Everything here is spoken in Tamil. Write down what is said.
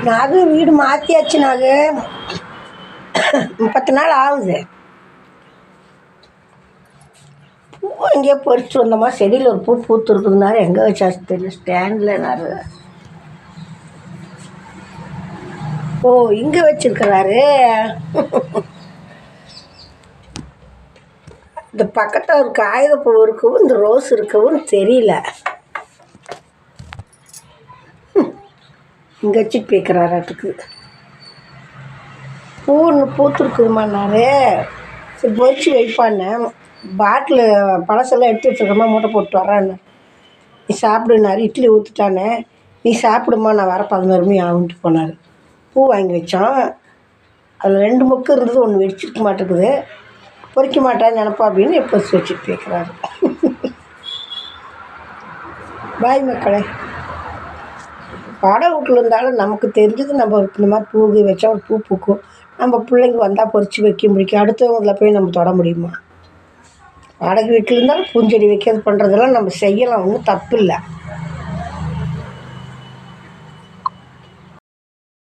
நாங்கள் வீடு மாற்றியாச்சு. நாங்கள் 30 நாள் ஆகுது. பூ எங்கேயோ பறிச்சு வந்தோமா, செடியில் ஒரு பூ பூத்துருக்குதுனாரு. எங்கே வச்சாச்சு தெரியல, ஸ்டாண்டில். ஓ, இங்கே வச்சிருக்கிறாரு. இந்த பக்கத்தில் ஒரு காகிதப்பூ இருக்கவும் இந்த ரோஸ் இருக்கவும் தெரியல. இங்கே வச்சுட்டு போய்க்கிறாராட்டுக்கு. பூ ஒன்று பூத்துருக்குதுமான்னாரு. சரி பொறிச்சு வைப்பான்னு பாட்டில் பழசெல்லாம் எடுத்து வச்சுருக்கமா, மூட்டை போட்டு வரான்னு. நீ சாப்பிடுனாரு. இட்லி ஊற்றுட்டானே, நீ சாப்பிடுமா, நான் வர 11 மணி ஆகுன்ட்டு போனார். பூ வாங்கி வச்சோம். அதில் 2 மொக்கு இருந்தது, ஒன்று வெடிச்சிருக்க மாட்டேங்குது. பொறிக்க மாட்டான்னு நினப்பா அப்படின்னு எப்போ வச்சுட்டு போய்க்கிறாரு. பாய் மக்களே. வாடகை வீட்டில் இருந்தாலும் நமக்கு தெரிஞ்சது நம்ம இந்த மாதிரி பூ வச்சா ஒரு பூ பூக்கும். நம்ம பிள்ளைங்க வந்தால் பொறிச்சு வைக்க முடிக்கும். அடுத்தவங்களில் போய் நம்ம தொட முடியுமா? வாடகை வீட்டில் இருந்தாலும் பூஞ்செடி வைக்கிறது பண்ணுறதெல்லாம் நம்ம செய்யலாம், ஒன்றும் தப்பு இல்லை.